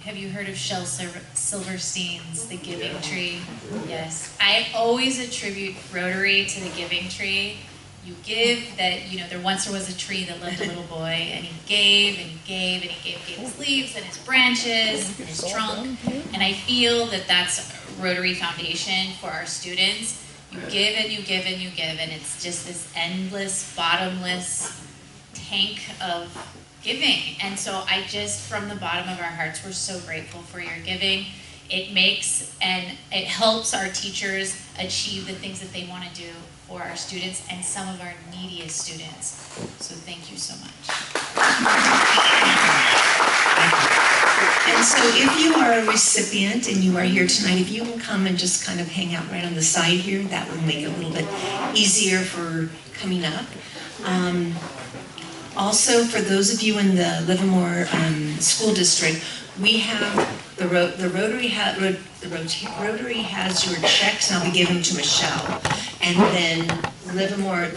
Speaker 19: Have you heard of Shel Silverstein's The Giving Tree? Yes. I always attribute Rotary to the Giving Tree. You give that, there once was a tree that loved a little boy, and he gave and he gave and he gave his leaves and his branches and his trunk. And I feel that that's Rotary Foundation for our students. You give and you give and you give, and it's just this endless, bottomless tank of giving. And so I just, from the bottom of our hearts, we're so grateful for your giving. It makes and it helps our teachers achieve the things that they want to do for our students and some of our neediest students. So thank you so much. And so if you are a recipient and you are here tonight, if you will come and just kind of hang out right on the side here, that will make it a little bit easier for coming up. Also, for those of you in the Livermore School District, we have the Rotary has your checks, and I'll be giving them to Michelle. And then Livermore,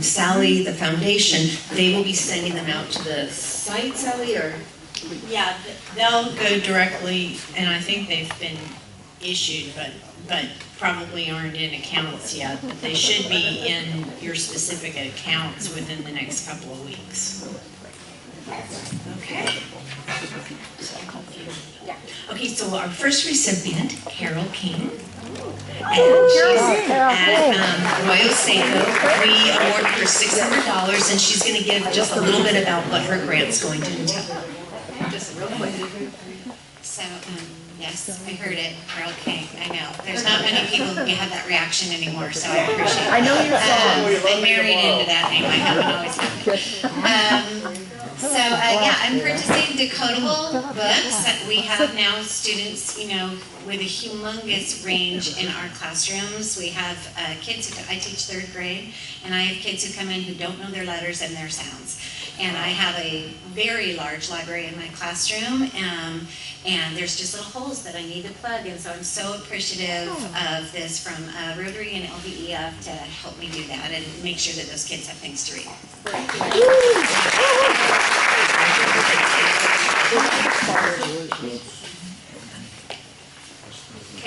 Speaker 19: Sally, the foundation, they will be sending them out to the site, Sally, or?
Speaker 20: Yeah, they'll go directly, and I think they've been issued, but probably aren't in accounts yet, but they should be in your specific accounts within the next couple of weeks.
Speaker 15: Okay. Okay, so our first recipient, Carol King, and she's at Royal Seiko. We awarded her $600, and she's going to give just a little bit about what her grant's going to entail. Just real quick.
Speaker 20: So, yes, I heard it, Carol King. I know. There's not many people who have that reaction anymore, so I appreciate it.
Speaker 1: I know you saw.
Speaker 20: I'm married into that name. I haven't always had it. So, yeah, I'm purchasing decodable books. We have now students, with a humongous range in our classrooms. We have kids I teach 3rd grade, and I have kids who come in who don't know their letters and their sounds. And I have a very large library in my classroom, and there's just little holes that I need to plug. And so I'm so appreciative of this from Rotary and LVEF to help me do that and make sure that those kids have things to read.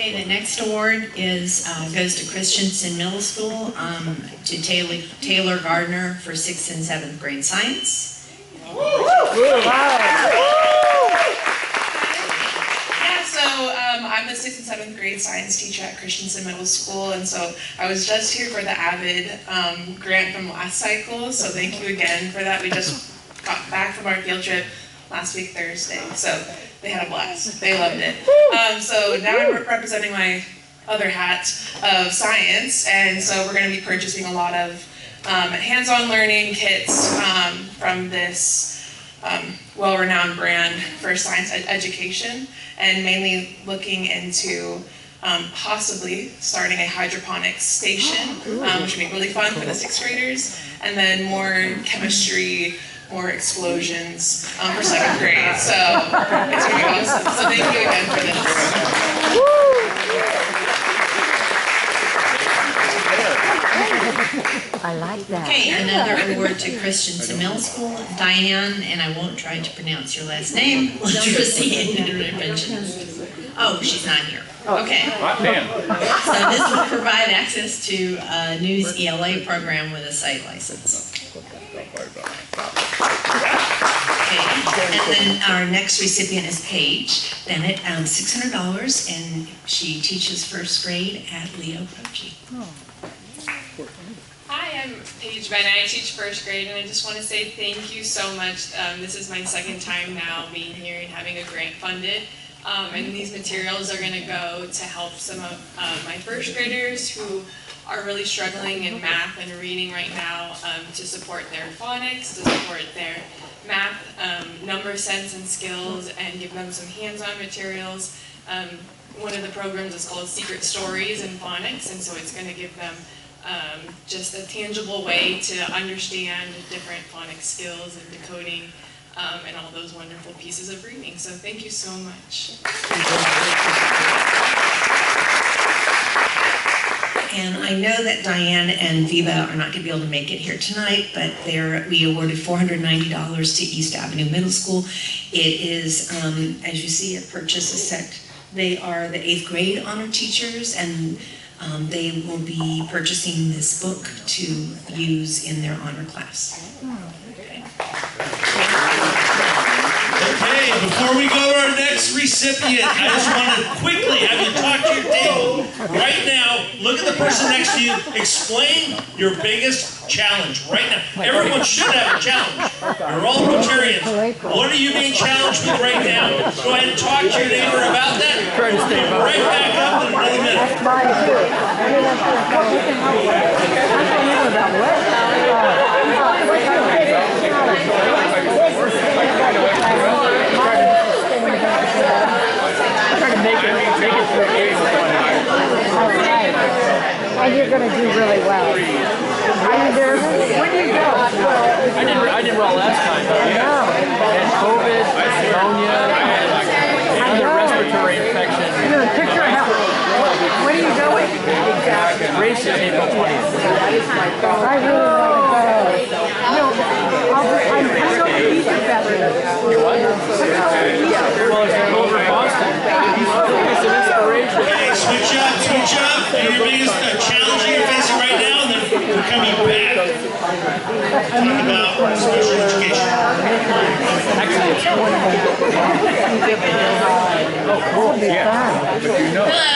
Speaker 15: Okay, the next award is goes to Christensen Middle School to Taylor Gardner for 6th and 7th grade science.
Speaker 21: Yeah, so I'm the 6th and 7th grade science teacher at Christensen Middle School, and so I was just here for the AVID grant from last cycle, so thank you again for that. We just got back from our field trip last week Thursday, so they had a blast. They loved it. So now I'm representing my other hat of science, and so we're going to be purchasing a lot of hands-on learning kits from this well-renowned brand for science education, and mainly looking into possibly starting a hydroponics station, which would be really fun for the 6th graders, and then more chemistry, more explosions for 7th grade. So it's going to be awesome. So thank you again for this.
Speaker 3: I like that.
Speaker 15: Okay, another award to Christensen Middle School. Diane, and I won't try to pronounce your last name, literacy and intervention. Oh, she's not here. Okay. So this will provide access to a News ELA program with a site license. Okay, and then our next recipient is Paige Bennett, $600, and she teaches 1st grade at Leo Prochi.
Speaker 21: Hi, I'm Paige Bennett. I teach 1st grade, and I just want to say thank you so much. This is my 2nd time now being here and having a grant funded. And these materials are going to go to help some of my 1st graders who are really struggling in math and reading right now, to support their phonics, to support their math, number sense and skills, and give them some hands-on materials. One of the programs is called Secret Stories in Phonics, and so it's going to give them just a tangible way to understand different phonics skills and decoding and all those wonderful pieces of reading. So thank you so much.
Speaker 15: And I know that Diane and Viva are not going to be able to make it here tonight, but we awarded $490 to East Avenue Middle School. It is, as you see, a purchase a set. They are the 8th grade honor teachers, and they will be purchasing this book to use in their honor class.
Speaker 18: Okay, before we go to our next recipient, I just want to quickly have you talk to your table. Right now, look at the person next to you, explain your biggest challenge right now. Everyone should have a challenge. You're all Rotarians. What are you being challenged with right now? Go ahead and talk to your neighbor about that. We'll be right back up in another minute.
Speaker 1: And you're going to do really well. I mean, when you go?
Speaker 2: I did well last time. I know. And COVID, pneumonia, and other respiratory infections.
Speaker 1: Picture of health. When are you going?
Speaker 2: Exactly. Race is April 20th.
Speaker 1: I really want to go. No, I'm coming over to Easter Festival.
Speaker 2: You what? Well, it's over Boston. It's an inspiration.
Speaker 18: Okay, switch up. Your biggest challenge you're facing right now, and then we're coming back. Talk about special education.
Speaker 2: Actually, it's
Speaker 19: Hello,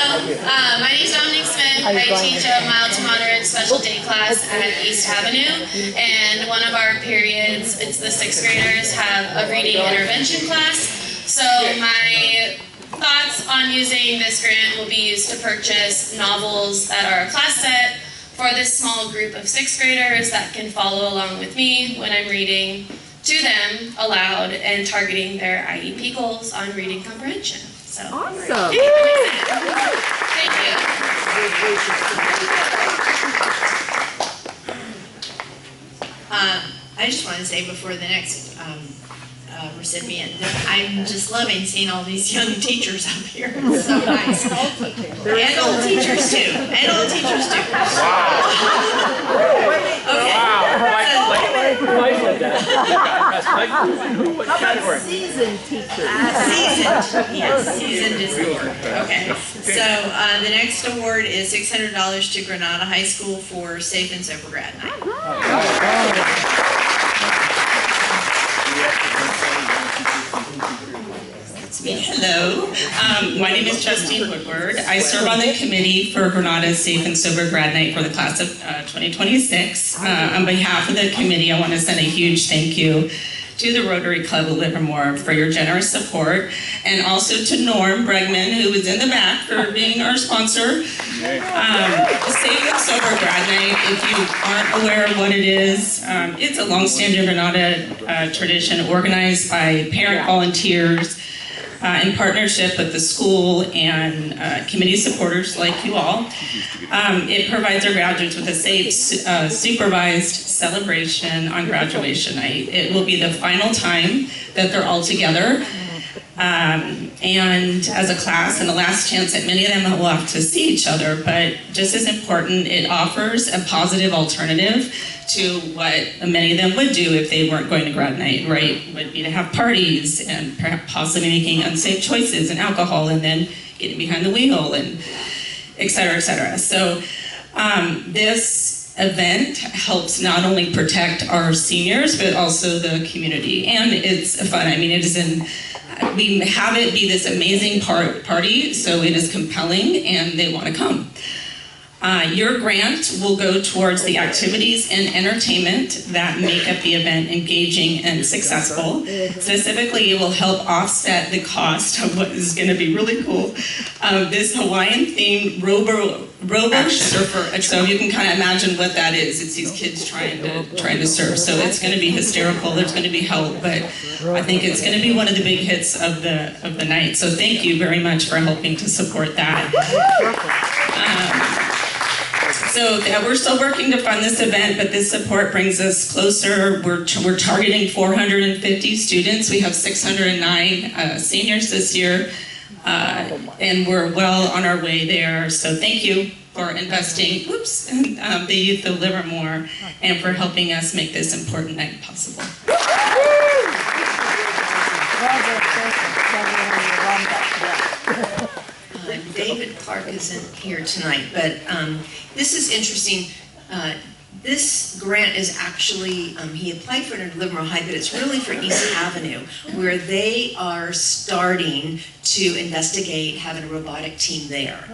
Speaker 19: my name is Dominique Smith. I teach a mild to moderate special day class at East Avenue, and one of our periods, it's the 6th graders, have a reading intervention class. So my thoughts on using this grant will be used to purchase novels that are a class set for this small group of 6th graders that can follow along with me when I'm reading to them aloud and targeting their IEP goals on reading comprehension. So, awesome. Thank you.
Speaker 15: I just want to say before the next
Speaker 5: recipient. I'm just loving seeing all these young teachers up here. It's so nice. And old teachers too. And old teachers too. Okay.
Speaker 2: Mike said that. What category?
Speaker 5: Seasoned teachers. Seasoned. Yes, seasoned is the word. Okay. So the next award is $600 to Granada High School for Safe and Sober Grad Night.
Speaker 11: Hello, my name is Justine Woodward. I serve on the committee for Granada's Safe and Sober Grad Night for the class of 2026. On behalf of the committee, I want to send a huge thank you to the Rotary Club of Livermore for your generous support, and also to Norm Bregman, who is in the back, for being our sponsor. Safe and Sober Grad Night, if you aren't aware of what it is, it's a long-standing Granada tradition organized by parent volunteers in partnership with the school and committee supporters like you all. It provides our graduates with a safe, supervised celebration on graduation night. It will be the final time that they're all together. And as a class, and the last chance that many of them will have to see each other, but just as important, it offers a positive alternative to what many of them would do if they weren't going to grad night, right? Would be to have parties and perhaps possibly making unsafe choices and alcohol and then getting behind the wheel and et cetera, et cetera. So this event helps not only protect our seniors, but also the community. And it's fun. I mean, it is we have it be this amazing party, so it is compelling and they want to come. Your grant will go towards the activities and entertainment that make up the event engaging and successful. Specifically, it will help offset the cost of what is going to be really cool. This Hawaiian-themed robo surfer. So you can kind of imagine what that is. It's these kids trying to surf. So it's going to be hysterical. There's going to be help, but I think it's going to be one of the big hits of the night. So thank you very much for helping to support that. So we're still working to fund this event, but this support brings us closer. We're targeting 450 students. We have 609 seniors this year, and we're well on our way there. So thank you for investing, the youth of Livermore, and for helping us make this important night possible.
Speaker 15: David Clark isn't here tonight, but this is interesting. This grant is actually, he applied for it at Livermore High, but it's really for East Avenue, where they are starting to investigate having a robotic team there.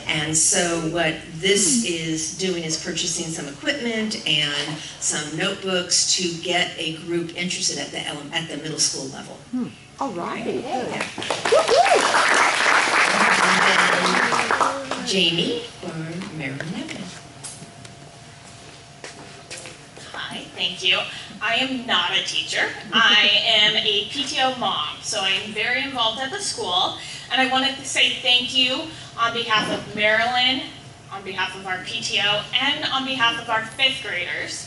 Speaker 15: And so what this is doing is purchasing some equipment and some notebooks to get a group interested at the middle school level.
Speaker 3: All right.
Speaker 15: Yeah. And then Jamie or Marilyn Nevin.
Speaker 22: Hi, thank you. I am not a teacher. I am a PTO mom, so I am very involved at the school. And I wanted to say thank you on behalf of Marilyn, on behalf of our PTO, and on behalf of our 5th graders.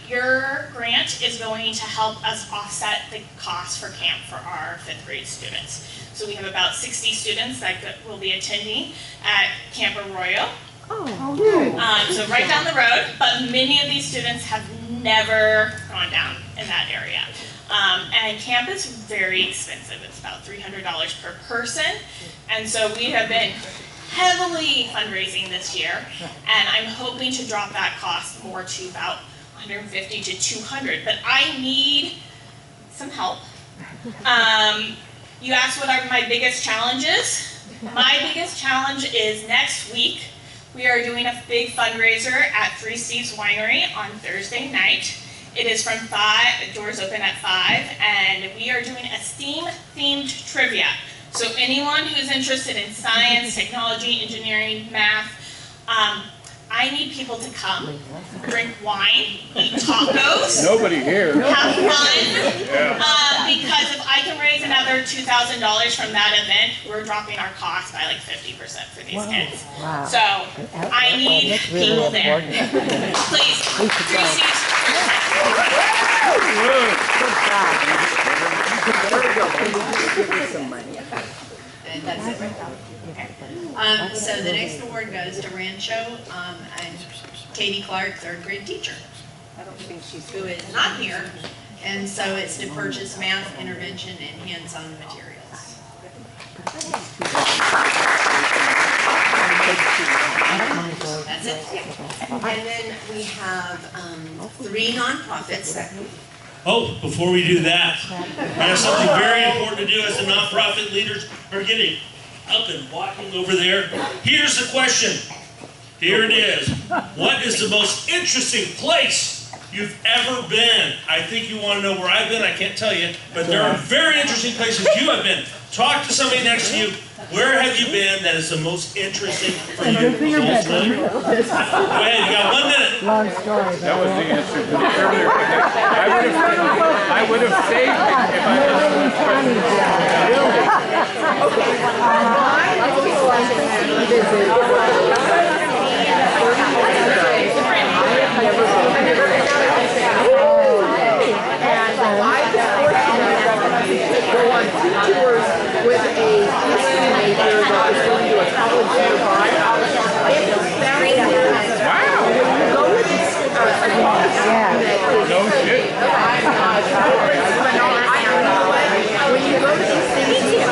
Speaker 22: Your grant is going to help us offset the cost for camp for our 5th grade students. So we have about 60 students that will be attending at Camp Arroyo.
Speaker 3: Oh, good.
Speaker 22: So right down the road, but many of these students have never gone down in that area. And camp is very expensive. It's about $300 per person. And so we have been heavily fundraising this year, and I'm hoping to drop that cost more to about $150 to $200, but I need some help. You asked what are my biggest challenges. My biggest challenge is next week. We are doing a big fundraiser at Three Steves Winery on Thursday night. It is from 5, doors open at 5, and we are doing a STEAM-themed trivia. So anyone who's interested in science, technology, engineering, math, I need people to come, drink wine, eat tacos.
Speaker 2: Nobody here.
Speaker 22: Have fun.
Speaker 2: Yeah.
Speaker 22: Because if I can raise another $2,000 from that event, we're dropping our cost by like 50% for these kids.
Speaker 3: Wow.
Speaker 22: So I need people there. Please, 3 seats.
Speaker 5: And that's it right now. Okay. So the next award goes to Rancho and Katie Clark, third grade teacher. I don't think she's who is not here. And so it's to purchase math intervention and hands-on materials. That's it. And then we have 3 nonprofits that.
Speaker 18: Oh, before we do that, we have something very important to do as the nonprofit leaders are getting up and walking over there. Here's the question. Here it is. What is the most interesting place you've ever been? I think you want to know where I've been. I can't tell you, but there are very interesting places you have been. Talk to somebody next to you. Where have you been that is the most interesting for you? Go ahead, you got 1 minute.
Speaker 1: Long story.
Speaker 2: That was the answer to the earlier question. I would have saved it if I
Speaker 4: go on 2 tours with a history major that was going to a college nearby. It was very nice. Wow! When you go with this,
Speaker 2: no shit.
Speaker 4: when you go to these things,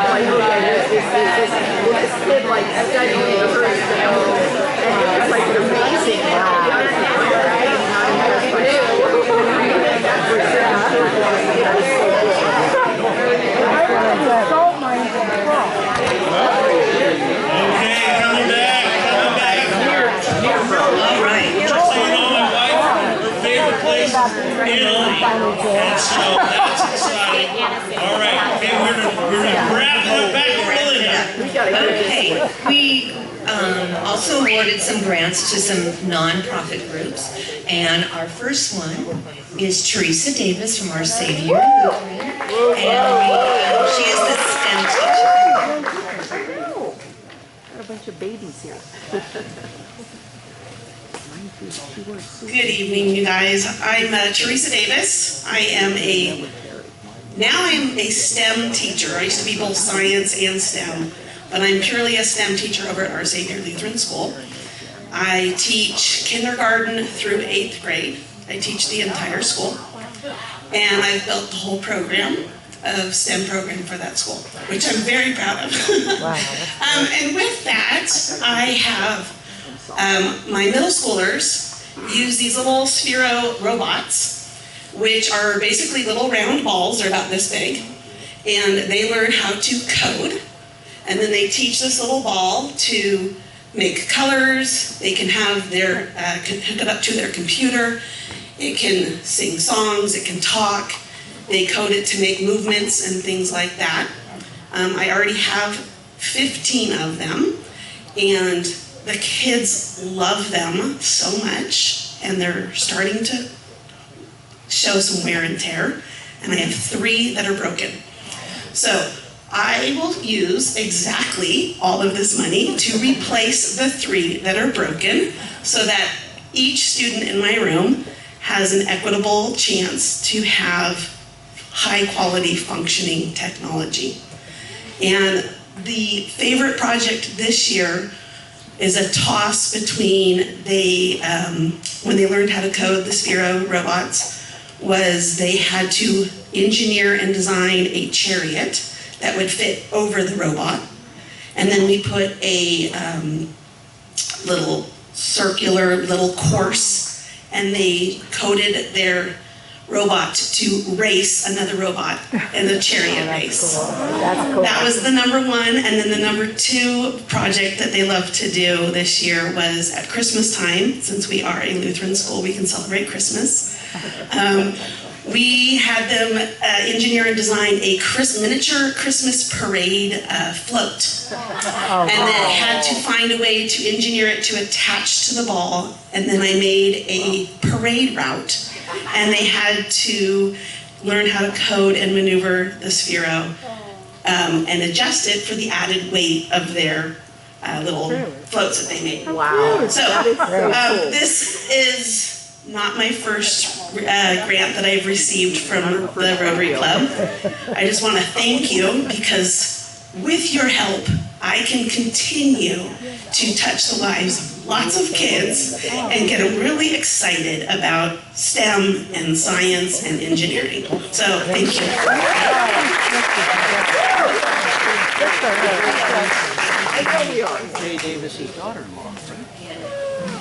Speaker 4: like, this kid, like, studying the first and it's like amazing.
Speaker 18: Okay, coming back. All right. Just so you know, my wife, her favorite place is Italy. And so that's exciting. All right. Okay, we're gonna wrap it up back over to Linda.
Speaker 15: Okay, we also awarded some grants to some nonprofit groups, and our first one is Teresa Davis from Our Savior Lutheran, and she is the STEM teacher.
Speaker 4: Got a bunch of babies here.
Speaker 17: Good evening, you guys. I'm Teresa Davis. I am now I'm a STEM teacher. I used to be both science and STEM, but I'm purely a STEM teacher over at Our Savior Lutheran School. I teach kindergarten through 8th grade. I teach the entire school, and I've built the whole program of STEM program for that school, which I'm very proud of. And with that, I have my middle schoolers use these little Sphero robots, which are basically little round balls. They're about this big, and they learn how to code, and then they teach this little ball to make colors. They can have their hook it up to their computer. It can sing songs. It can talk. They code it to make movements and things like that. I already have 15 of them, and the kids love them so much, and they're starting to show some wear and tear, and I have 3 that are broken. So I will use exactly all of this money to replace the 3 that are broken so that each student in my room has an equitable chance to have high quality functioning technology. And the favorite project this year is a toss between when they learned how to code the Sphero robots, was they had to engineer and design a chariot that would fit over the robot. And then we put a little circular little course, and they coded their robot to race another robot in the chariot race. That was the number 1, and then the number 2 project that they love to do this year was at Christmas time. Since we are a Lutheran school, we can celebrate Christmas. We had them engineer and design a miniature Christmas parade float. And then had to find a way to engineer it to attach to the ball, and then I made a parade route. And they had to learn how to code and maneuver the Sphero and adjust it for the added weight of their little floats that they made.
Speaker 4: Wow.
Speaker 17: So
Speaker 4: That is so cool.
Speaker 17: this is
Speaker 7: not my first grant that I've received from the Rotary Club. I just want to thank you because with your help, I can continue to touch the lives of lots of kids and get really excited about STEM and science and engineering. So, thank you.
Speaker 4: Jay Davis's daughter-in-law.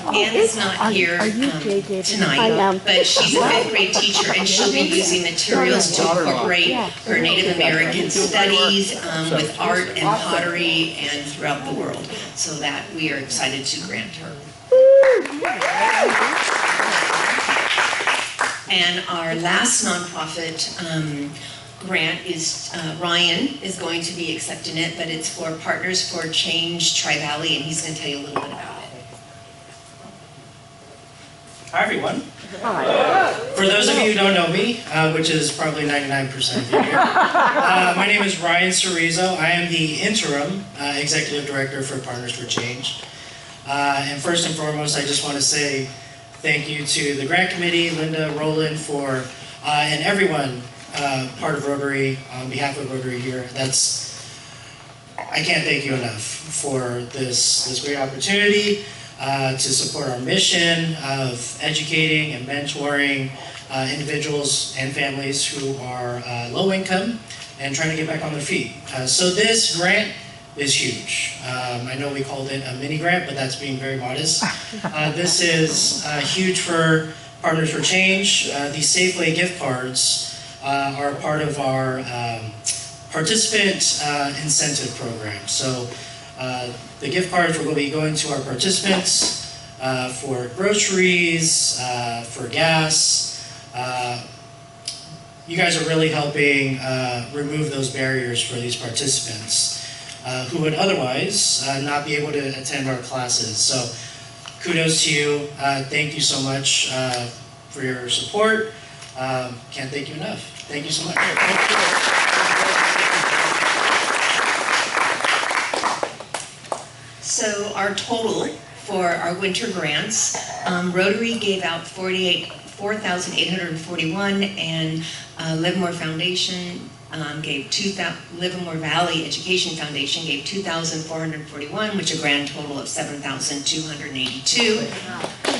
Speaker 15: Anne is not here tonight, but she's a fifth grade teacher and she'll be using materials to incorporate her Native American studies with art and pottery and throughout the world. So that we are excited to grant her. And our last nonprofit grant is, Ryan is going to be accepting it, but it's for Partners for Change Tri-Valley, and he's going to tell you a little bit about it.
Speaker 8: Hi everyone. Hi. For those of you who don't know me, which is probably 99% of you here, my name is Ryan Cerezo. I am the interim executive director for Partners for Change. And first and foremost, I just want to say thank you to the grant committee, Linda, Roland, and everyone part of Rotary, on behalf of Rotary here. I can't thank you enough for this great opportunity to support our mission of educating and mentoring individuals and families who are low income and trying to get back on their feet. So this grant is huge. I know we called it a mini grant, but that's being very modest. This is huge for Partners for Change. These Safeway gift cards are part of our participant incentive program. So the gift cards will be going to our participants for groceries, for gas. You guys are really helping remove those barriers for these participants who would otherwise not be able to attend our classes. So kudos to you. Thank you so much for your support. Can't thank you enough. Thank you so much.
Speaker 15: So our total for our winter grants, Rotary gave out 4,841, and Livermore Foundation gave Livermore Valley Education Foundation gave 2,441, which is a grand total of 7,282.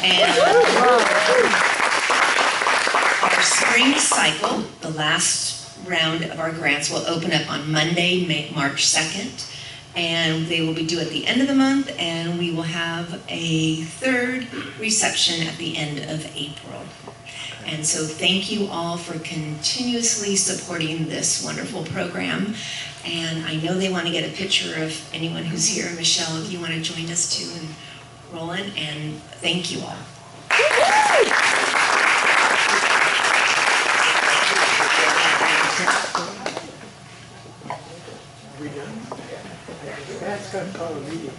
Speaker 15: And our spring cycle, the last round of our grants, will open up on Monday, March 2nd. And they will be due at the end of the month, and we will have a third reception at the end of April. And so thank you all for continuously supporting this wonderful program. And I know they want to get a picture of anyone who's here. Michelle, if you want to join us too, and Roland, and thank you all.
Speaker 1: That's going to call a meeting.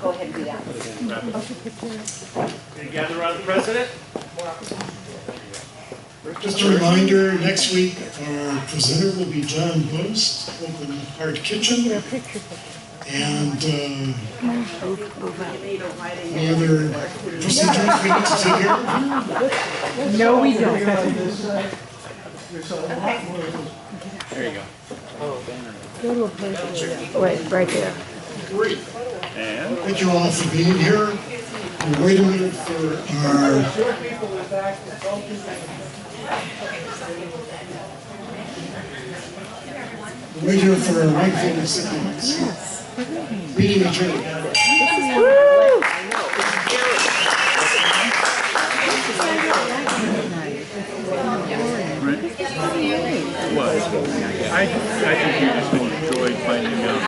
Speaker 3: Go ahead and do that.
Speaker 23: Can you gather around the president?
Speaker 6: Just a reminder, next week our presenter will be John Post, Open Heart Kitchen. And any other procedures we need to take care of?
Speaker 1: No, we don't.
Speaker 2: There you go.
Speaker 3: Go to a place wait, right there.
Speaker 2: And
Speaker 6: thank you all for being here. And wait a minute for our wait here for our microphone recipients. Meeting adjourned.
Speaker 2: what? I think you just enjoyed finding out.